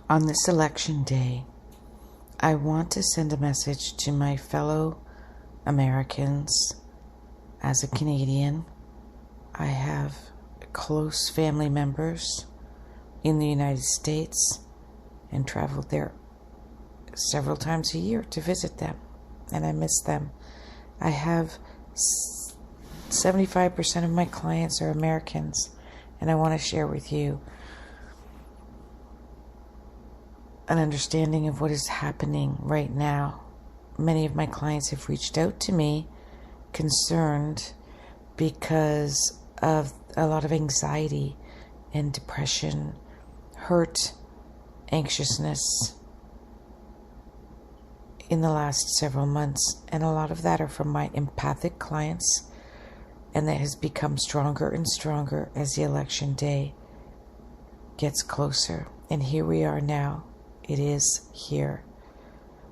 On this election day, I want to send a message to my fellow Americans. As a Canadian, I have close family members in the United States and traveled there several times a year to visit them, and I miss them. I have 75% of my clients are Americans, and I want to share with you an understanding of what is happening right now. Many of my clients have reached out to me concerned because of a lot of anxiety and depression, hurt, anxiousness in the last several months. And a lot of that are from my empathic clients, and that has become stronger and stronger as the election day gets closer. And here we are now. It is here.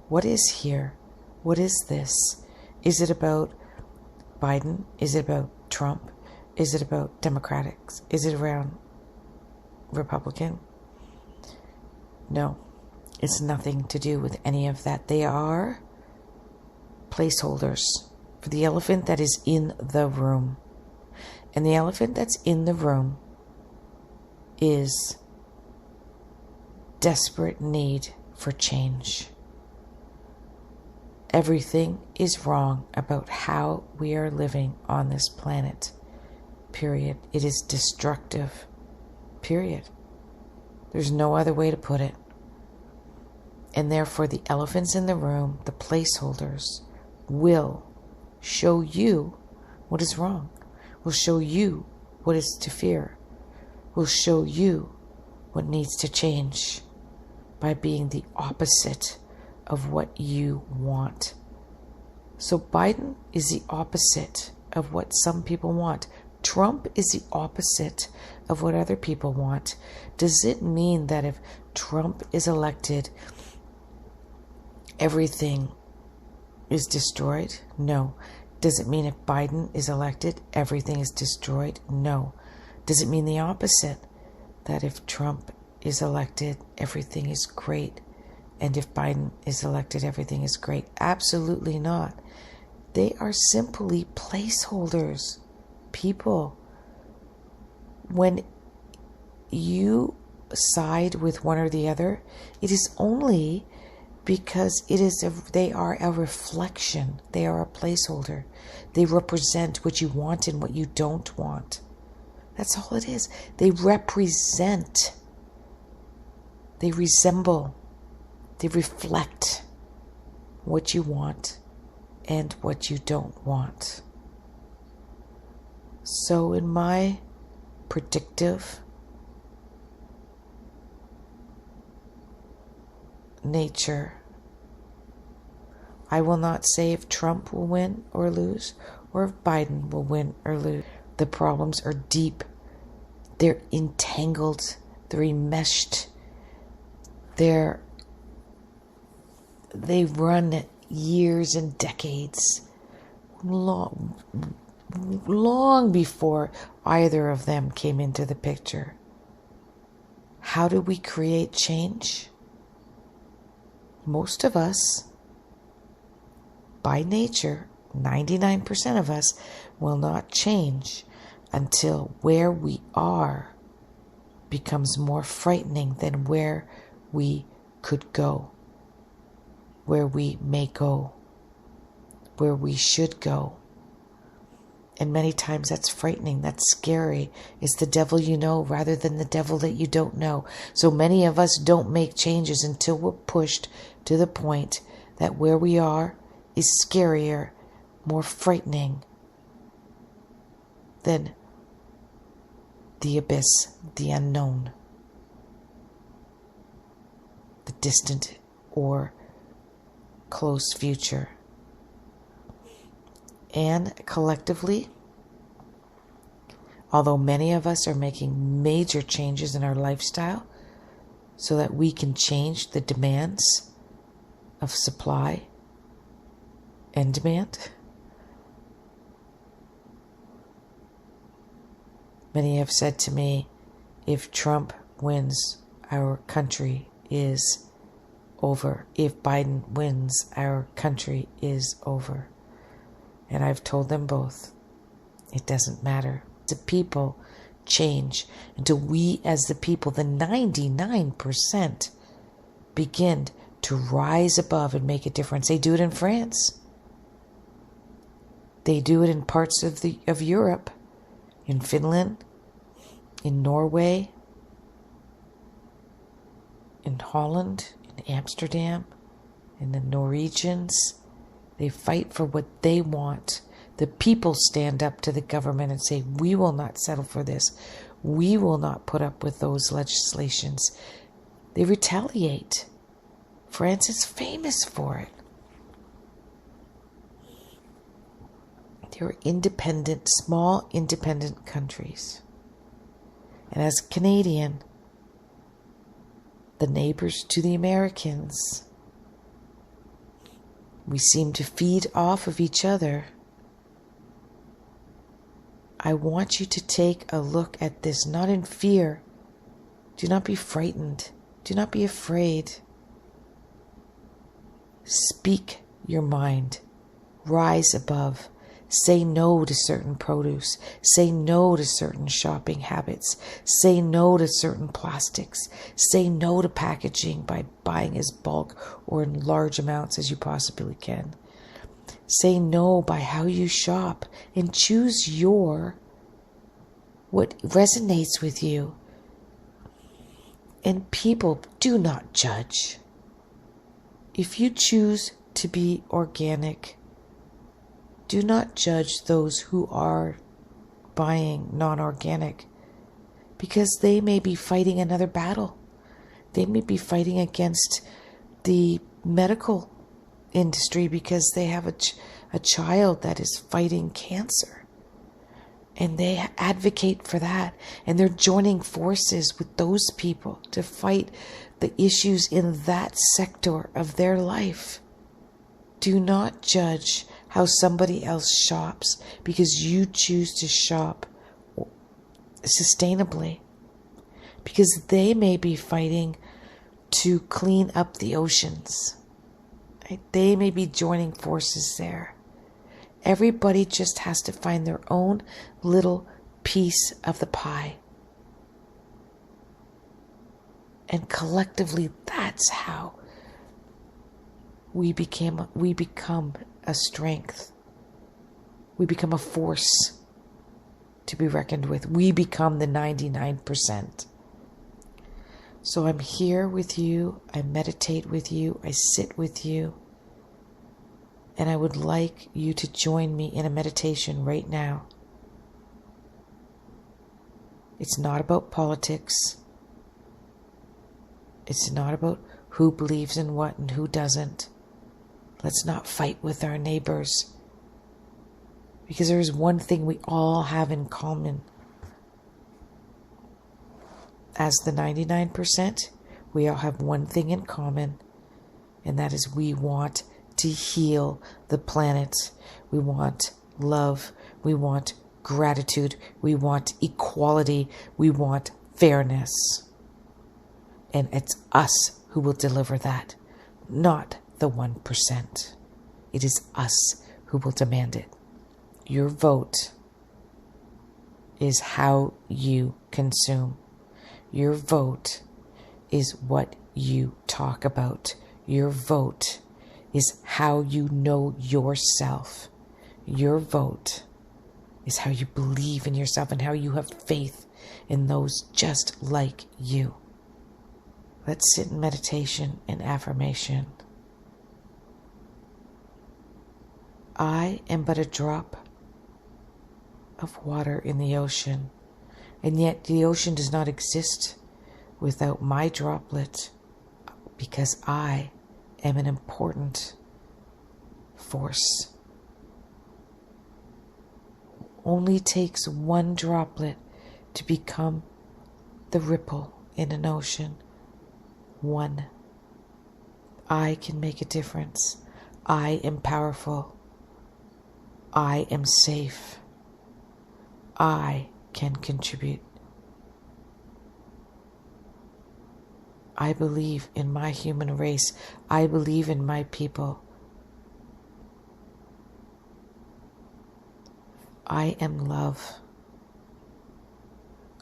What is here? What is this? Is it about Biden? Is it about Trump? Is it about Democrats? Is it around Republican? No, it's nothing to do with any of that. They are placeholders for the elephant that is in the room. And the elephant that's in the room is desperate need for change. Everything is wrong about how we are living on this planet. Period. It is destructive. Period. There's no other way to put it. And therefore, the elephants in the room, the placeholders, will show you what is wrong, will show you what is to fear, will show you what needs to change by being the opposite of what you want. So Biden is the opposite of what some people want. Trump is the opposite of what other people want. Does it mean that if Trump is elected, everything is destroyed? No. Does it mean if Biden is elected, everything is destroyed? No. Does it mean the opposite? That if Trump is elected, everything is great, and if Biden is elected, everything is great? Absolutely not. They are simply placeholders. People, when you side with one or the other, it is only because they are a reflection. They are a placeholder. They represent what you want and what you don't want. That's all it is. They represent. They resemble. They reflect what you want and what you don't want. So in my predictive nature, I will not say if Trump will win or lose, or if Biden will win or lose. The problems are deep. They're entangled. They're enmeshed. They run years and decades, long before either of them came into the picture. How do we create change? Most of us, by nature, 99% of us, will not change until where we are becomes more frightening than where we could go, where we may go, where we should go. And many times that's frightening, that's scary. It's the devil you know rather than the devil that you don't know. So many of us don't make changes until we're pushed to the point that where we are is scarier, more frightening than the abyss, the unknown, the distant or close future. And collectively, although many of us are making major changes in our lifestyle so that we can change the demands of supply and demand, many have said to me, if Trump wins, our country is over. If Biden wins, our country is over. And I've told them both, it doesn't matter. The people change until we as the people, the 99%, begin to rise above and make a difference. They do it in France. They do it in parts of Europe, in Finland, in Norway, in Holland, in Amsterdam, in the Norwegians. They fight for what they want. The people stand up to the government and say, we will not settle for this. We will not put up with those legislations. They retaliate. France is famous for it. They were independent, small independent countries. And as a Canadian, the neighbors to the Americans, we seem to feed off of each other. I want you to take a look at this, not in fear. Do not be frightened. Do not be afraid. Speak your mind. Rise above. Say no to certain produce. Say no to certain shopping habits. Say no to certain plastics. Say no to packaging by buying as bulk or in large amounts as you possibly can. Say no by how you shop and choose what resonates with you. And people, do not judge. If you choose to be organic, do not judge those who are buying non-organic, because they may be fighting another battle. They may be fighting against the medical industry because they have a child that is fighting cancer. And they advocate for that. And they're joining forces with those people to fight the issues in that sector of their life. Do not judge how somebody else shops because you choose to shop sustainably. Because they may be fighting to clean up the oceans. Right? They may be joining forces there. Everybody just has to find their own little piece of the pie. And collectively, that's how we become a strength. We become a force to be reckoned with. We become the 99%. So I'm here with you. I meditate with you. I sit with you. And I would like you to join me in a meditation right now. It's not about politics. It's not about who believes in what and who doesn't. Let's not fight with our neighbors. Because there is one thing we all have in common. As the 99%, we all have one thing in common. And that is we want to heal the planet. We want love. We want gratitude. We want equality. We want fairness. And it's us who will deliver that, not the 1%. It is us who will demand it. Your vote is how you consume. Your vote is what you talk about. Your vote is how you know yourself. Your vote is how you believe in yourself and how you have faith in those just like you. Let's sit in meditation and affirmation. I am but a drop of water in the ocean, and yet the ocean does not exist without my droplet, because I am an important force. Only takes one droplet to become the ripple in an ocean. One. I can make a difference. I am powerful. I am safe. I can contribute. I believe in my human race. I believe in my people. I am love.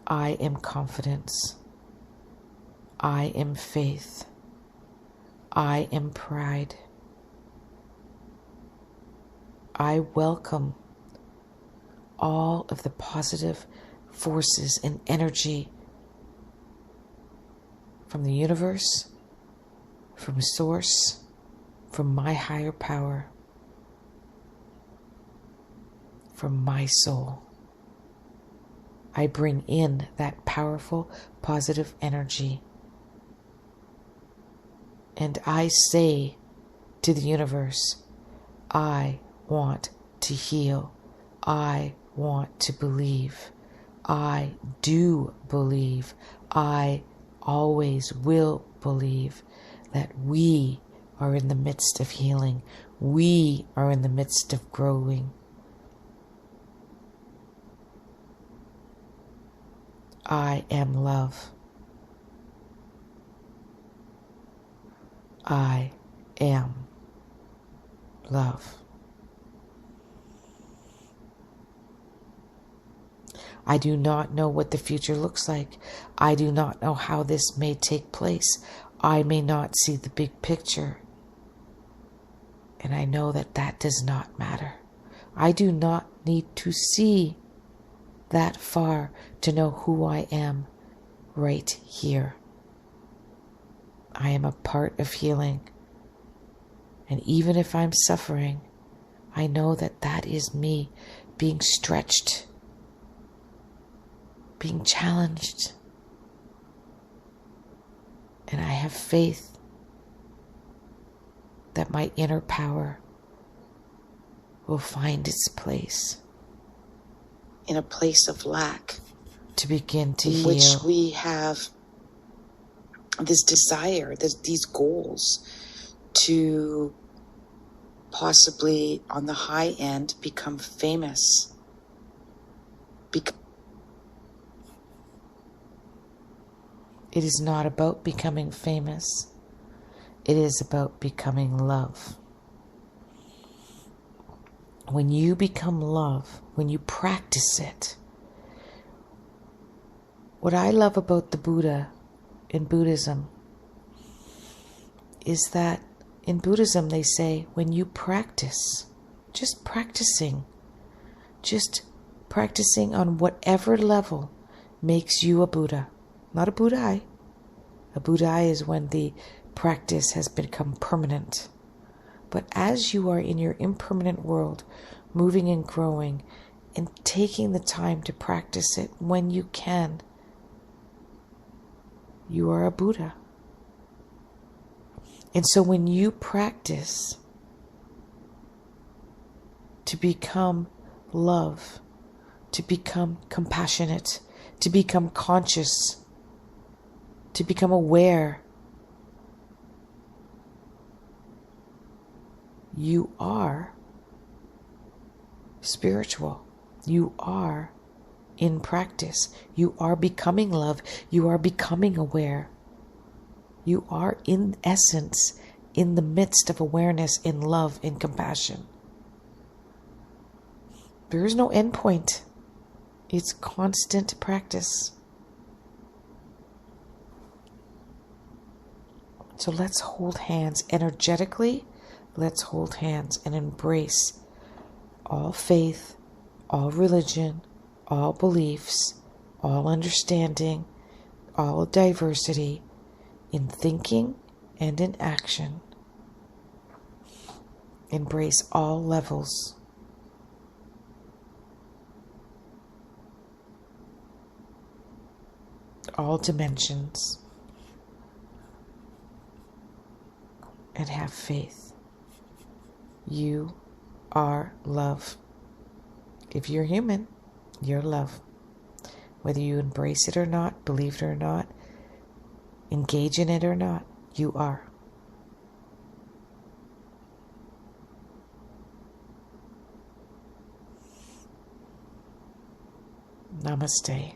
I am confidence. I am faith. I am pride. I welcome all of the positive forces and energy from the universe, from source, from my higher power, from my soul. I bring in that powerful, positive energy. And I say to the universe, I want to heal. I want to believe. I do believe. I always will believe that we are in the midst of healing. We are in the midst of growing. I am love. I am love. I do not know what the future looks like. I do not know how this may take place. I may not see the big picture. And I know that that does not matter. I do not need to see that far to know who I am right here. I am a part of healing. And even if I'm suffering, I know that that is me being stretched, being challenged. And I have faith that my inner power will find its place in a place of lack, to begin to in heal. which we have this desire, these goals to possibly, on the high end, become famous. It is not about becoming famous. It is about becoming love. When you become love, when you practice it, what I love about the Buddha in Buddhism is that in Buddhism they say when you practice, just practicing on whatever level makes you a Buddha, not a Buddhai. A Buddhai is when the practice has become permanent. But as you are in your impermanent world, moving and growing and taking the time to practice it when you can, you are a Buddha. And so when you practice to become love, to become compassionate, to become conscious, to become aware, you are spiritual. You are in practice. You are becoming love. You are becoming aware. You are, in essence, in the midst of awareness, in love, in compassion. There is no end point. It's constant practice. So let's hold hands energetically. Let's hold hands and embrace all faith, all religion, all beliefs, all understanding, all diversity in thinking and in action. Embrace all levels. All dimensions. And have faith. You are love. If you're human, you're love. Whether you embrace it or not, believe it or not, engage in it or not, you are. Namaste.